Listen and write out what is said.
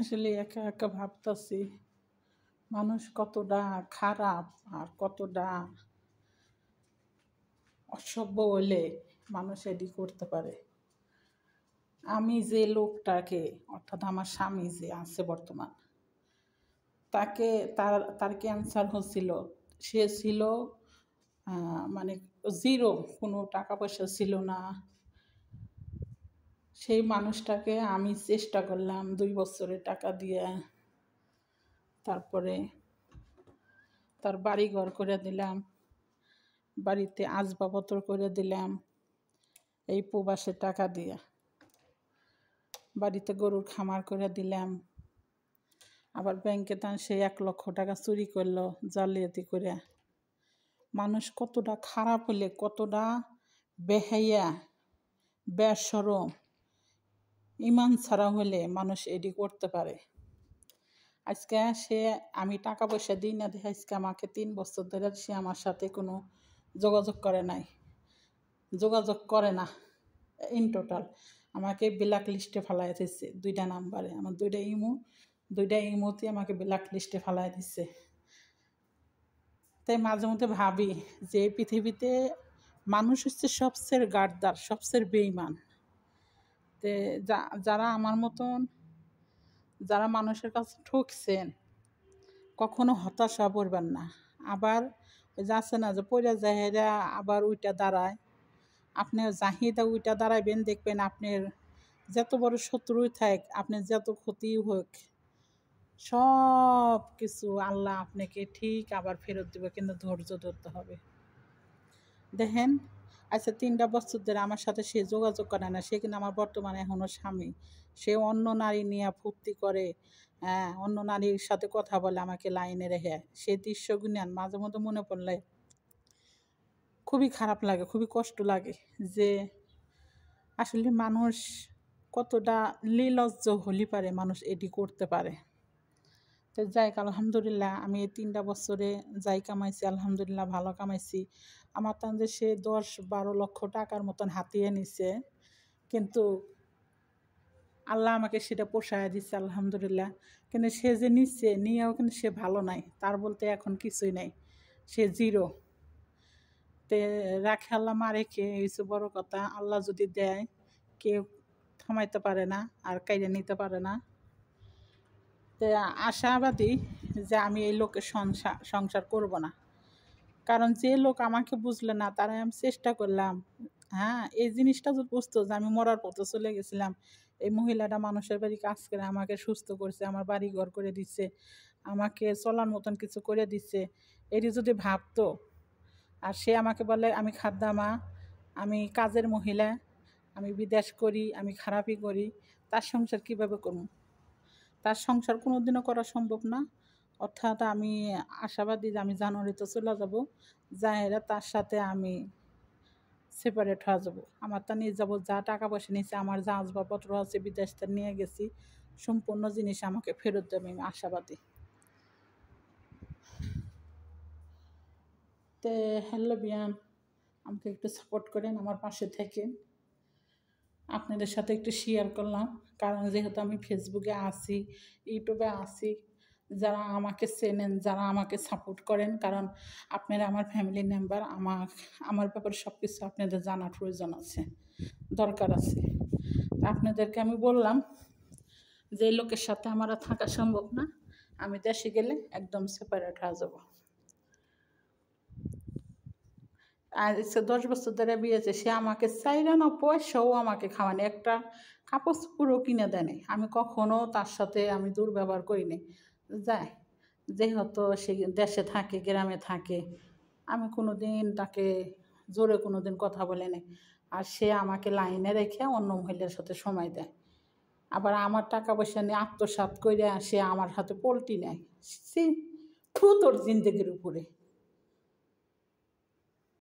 আসলে একা একা ভাবতাছি মানুষ কতটা খারাপ আর কতটা অসভ্য হলে মানুষ এডি করতে পারে। আমি যে লোকটাকে অর্থাৎ আমার স্বামী যে আছে বর্তমান, তাকে তার তার ক্যান্সার হচ্ছিল। সে ছিল মানে জিরো, কোনো টাকা পয়সা ছিল না। সেই মানুষটাকে আমি চেষ্টা করলাম 2 বছরের টাকা দিয়ে, তারপরে তার বাড়ি ঘর করে দিলাম, বাড়িতে আসবাবপত্র করে দিলাম এই প্রবাসের টাকা দিয়ে, বাড়িতে গরুর খামার করে দিলাম। আবার ব্যাংকে তান সে 1 লক্ষ টাকা চুরি করলো জালিয়াতি করে। মানুষ কতটা খারাপ হলে, কতটা বেহাইয়া বেশরম ইমান ছাড়া হলে মানুষ এডি করতে পারে। আজকে সে, আমি টাকা পয়সা দিই না দেখে আজকে আমাকে 3 বছর ধরে সে আমার সাথে কোনো যোগাযোগ করে নাই, যোগাযোগ করে না। ইন টোটাল আমাকে ব্ল্যাক লিস্টে ফেলাই দিচ্ছে 2টা নাম্বারে, আমার 2টা ইমোতে আমাকে ব্ল্যাক লিস্টে ফেলাই দিচ্ছে। তাই মাঝে মধ্যে ভাবি যে পৃথিবীতে মানুষ হচ্ছে সবচেয়ে গাদ্দার, সবচেয়ে বেঈমান। তে যারা আমার মতন, যারা মানুষের কাছে ঠকছেন, কখনো হতাশা পড়বেন না। আবার ওই যাচ্ছে না যে পড়ে যায় হেরা আবার উইটা দাঁড়ায়, আপনি জাহিদা উইটা দাঁড়াইবেন, দেখবেন আপনার যত বড় শত্রুই থাক, আপনার যত ক্ষতি হোক, সব কিছু আল্লাহ আপনাকে ঠিক আবার ফেরত দেবে, কিন্তু ধৈর্য ধরতে হবে। দেখেন, আচ্ছা 3টা বছর ধরে আমার সাথে সে যোগাযোগ করে না, সে কিন্তু আমার বর্তমানে এখনও স্বামী। সে অন্য নারী নিয়ে ফুর্তি করে, হ্যাঁ, অন্য নারীর সাথে কথা বলে আমাকে লাইনে রেখে। সে দৃশ্যগুলো মাঝে মধ্যে মনে পড়লে খুবই খারাপ লাগে, খুবই কষ্ট লাগে যে আসলে মানুষ কতটা নির্লজ্জ হলে পারে মানুষ এটি করতে পারে। তো যাই হোক, আলহামদুলিল্লাহ আমি এই 3টা বছরে যাই কামাইছি আলহামদুলিল্লাহ ভালো কামাইছি। আমার তান যে সে 10-12 লক্ষ টাকার মতন হাতিয়ে নিছে, কিন্তু আল্লাহ আমাকে সেটা পোষায় দিচ্ছে আলহামদুলিল্লাহ। কিন্তু সে যে নিচ্ছে নিয়েও কিন্তু সে ভালো নাই, তার বলতে এখন কিছুই নাই, সে জিরো। তে রাখে আল্লাহ মারে কে, হয়েছে বড় কথা। আল্লাহ যদি দেয় কেউ থামাইতে পারে না আর কাইরে নিতে পারে না। তো আশাবাদী যে আমি এই লোকের সংসার করব না, কারণ যে লোক আমাকে বুঝলে না তারাই আমি চেষ্টা করলাম। হ্যাঁ, এই জিনিসটা যদি বুঝতো যে আমি মরার পথে চলে গেছিলাম, এই মহিলাটা মানুষের বাড়ি কাজ করে আমাকে সুস্থ করছে, আমার বাড়ি ঘর করে দিচ্ছে, আমাকে চলার মতন কিছু করে দিচ্ছে, এটি যদি ভাবতো। আর সে আমাকে বলে আমি খাদ্দামা, আমি কাজের মহিলা, আমি বিদেশ করি, আমি খারাপই করি, তার সংসার কীভাবে করব? তার সংসার কোনো দিনও করা সম্ভব না। অর্থাৎ আমি আশাবাদী যে আমি জানুয়ারিতে চলে যাব, যাইরা তার সাথে আমি সেপারেট হয়ে যাব। আমার তা নিয়ে যাব, যা টাকা পয়সা নিয়েছে, আমার যা আসবাবপত্র আছে বিদেশ তা নিয়ে গেছি, সম্পূর্ণ জিনিস আমাকে ফেরত দেবে, আমি আশাবাদী। তো হ্যালো বিয়ান, আমাকে একটু সাপোর্ট করেন, আমার পাশে থেকেন। আপনাদের সাথে একটু শেয়ার করলাম, কারণ যেহেতু আমি ফেসবুকে আছি, ইউটিউবে আছি, যারা আমাকে চেনেন, যারা আমাকে সাপোর্ট করেন, কারণ আপনারা আমার ফ্যামিলি মেম্বার, আমার ব্যাপারে সব কিছু আপনাদের জানার প্রয়োজন আছে, দরকার আছে। আপনাদেরকে আমি বললাম যে লোকের সাথে আমার থাকা সম্ভব না, আমি দেশে গেলে একদম সেপারেট হয়ে যাব। আর 10 বছর ধরে বিয়েছে, সে আমাকে চাইলে না পয়সাও আমাকে খাওয়ানি, একটা কাপড় চোপড়ও কিনে দেয়নি। আমি কখনো তার সাথে আমি দুর্ব্যবহার করিনি। যাই, যেহেতু সে দেশে থাকে, গ্রামে থাকে, আমি কোনো দিন তাকে জোরে কোনো দিন কথা বলিনি। আর সে আমাকে লাইনে রেখে অন্য মহিলার সাথে সময় দেয়, আবার আমার টাকা পয়সা নিয়ে আত্মসাৎ করে সে আমার হাতে পোল্টি নেয়। সে তোর জিন্দগির উপরে